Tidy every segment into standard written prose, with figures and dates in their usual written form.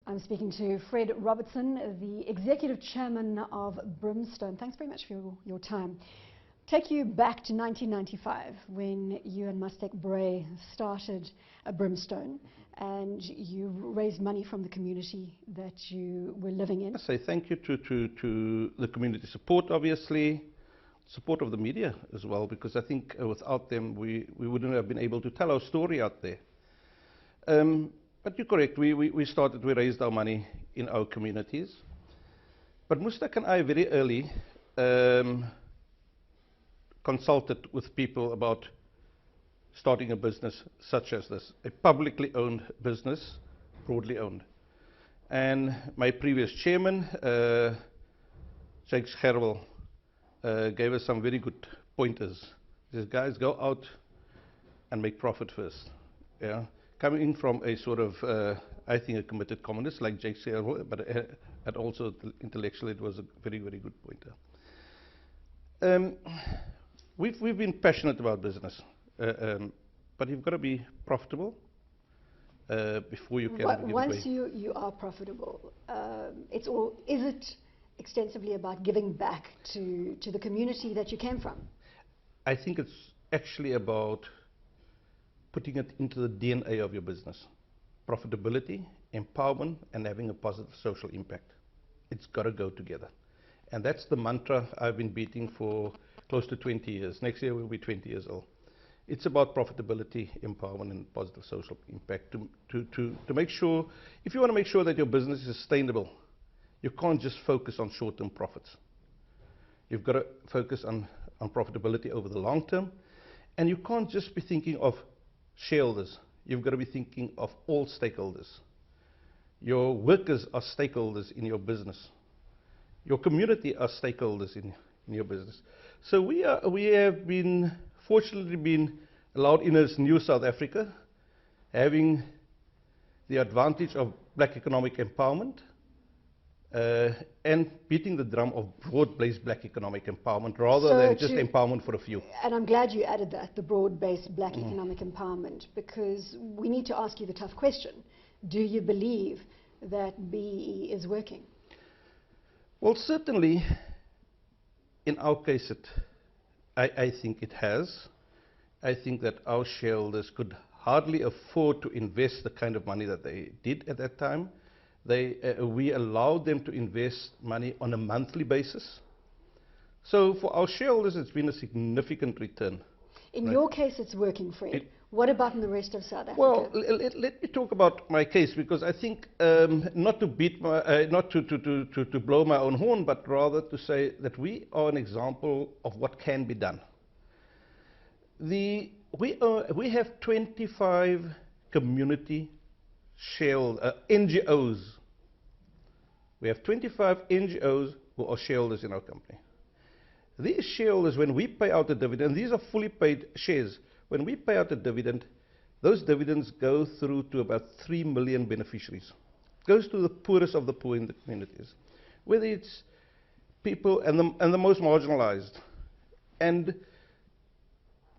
I'm speaking to Fred Robertson, the Executive Chairman of Brimstone. Thanks very much for your time. Take you back to 1995 when you and Mustek Bray started Brimstone and you raised money from the community that you were living in. I say thank you to the community support, obviously, support of the media as well, because I think without them we wouldn't have been able to tell our story out there. But you're correct, we raised our money in our communities. But Mustek and I very early consulted with people about starting a business such as this, a publicly owned business, broadly owned. And my previous chairman, Jake Scherwel, gave us some very good pointers. He says, guys, go out and make profit first. Yeah? Coming from a sort of, I think, a committed communist like Jake Scherwel, but also intellectually it was a very, very good pointer. We've been passionate about business, but you've got to be profitable before you can give it away. Once you are profitable, is it extensively about giving back to the community that you came from? I think it's actually about putting it into the DNA of your business. Profitability, empowerment, and having a positive social impact. It's got to go together. And that's the mantra I've been beating for close to 20 years. Next year we'll be 20 years old. It's about profitability, empowerment, and positive social impact to make sure, if you want to make sure that your business is sustainable, you can't just focus on short-term profits. You've got to focus on profitability over the long term, and you can't just be thinking of shareholders. You've got to be thinking of all stakeholders. Your workers are stakeholders in your business. Your community are stakeholders in your business. So we have been fortunately been allowed in this new South Africa, having the advantage of black economic empowerment, and beating the drum of broad-based black economic empowerment rather than just empowerment for a few. And I'm glad you added that, the broad-based black economic empowerment, because we need to ask you the tough question. Do you believe that BEE is working? Well, certainly, in our case, I think it has. I think that our shareholders could hardly afford to invest the kind of money that they did at that time. We allowed them to invest money on a monthly basis. So for our shareholders, it's been a significant return. In your case, it's working, Fred. What about in the rest of South Africa? Well, let me talk about my case, because I think not to blow my own horn, but rather to say that we are an example of what can be done. We have 25 community NGOs. We have 25 NGOs who are shareholders in our company. These shareholders, when we pay out the dividend, these are fully paid shares. When we pay out the dividend, those dividends go through to about 3 million beneficiaries. It goes to the poorest of the poor in the communities, whether it's people and the most marginalized. And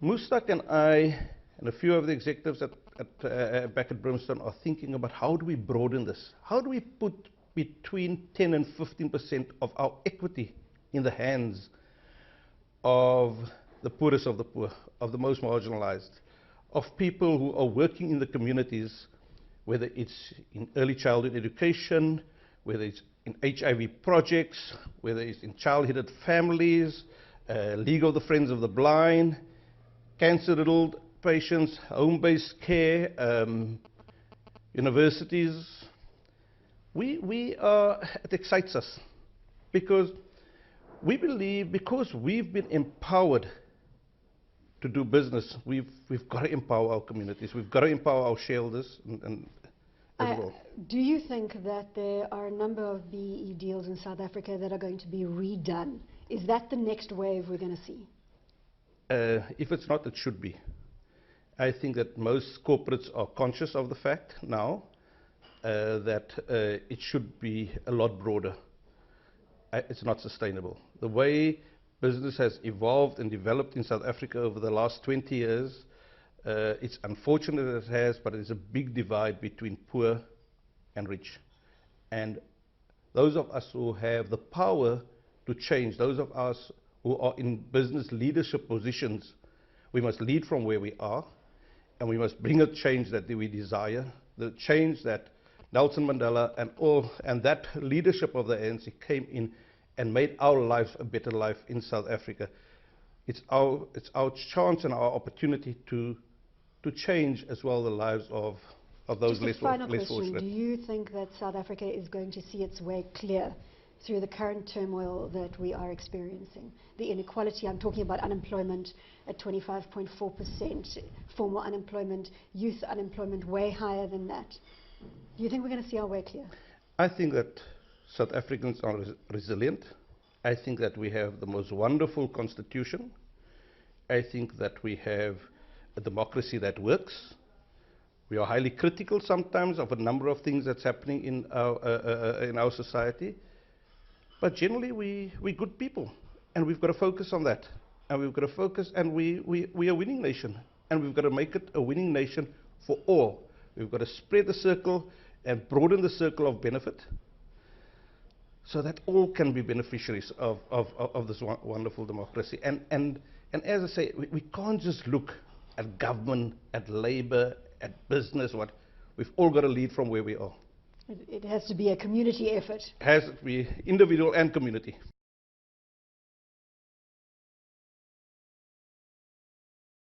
Mustek and I and a few of the executives back at Brimstone are thinking about how do we broaden this? How do we put between 10 and 15% of our equity in the hands of the poorest of the poor, of the most marginalized, of people who are working in the communities, whether it's in early childhood education, whether it's in HIV projects, whether it's in child-headed families, League of the Friends of the Blind, cancer-riddled patients, home-based care, universities. It excites us because we believe, because we've been empowered to do business, we've got to empower our communities. We've got to empower our shareholders and as well. Do you think that there are a number of BEE deals in South Africa that are going to be redone? Is that the next wave we're going to see? If it's not, it should be. I think that most corporates are conscious of the fact now that it should be a lot broader. It's not sustainable. The way business has evolved and developed in South Africa over the last 20 years, it's unfortunate that it has, but there's a big divide between poor and rich. And those of us who have the power to change, those of us who are in business leadership positions, we must lead from where we are, and we must bring a change that we desire, the change that Nelson Mandela and that leadership of the ANC came in and made our lives a better life in South Africa. It's our chance and our opportunity to change as well the lives of those less fortunate. Do you think that South Africa is going to see its way clear through the current turmoil that we are experiencing? The inequality, I'm talking about unemployment at 25.4%, formal unemployment, youth unemployment way higher than that. Do you think we're going to see our way clear? I think that South Africans are resilient. I think that we have the most wonderful constitution. I think that we have a democracy that works. We are highly critical sometimes of a number of things that's happening in our society. But generally, we're good people, and we've got to focus on that. And we've got to focus, and we're a winning nation, and we've got to make it a winning nation for all. We've got to spread the circle and broaden the circle of benefit so that all can be beneficiaries of this wonderful democracy. And as I say, we can't just look at government, at labor, at business. We've all got to lead from where we are. It has to be a community effort. It has to be individual and community.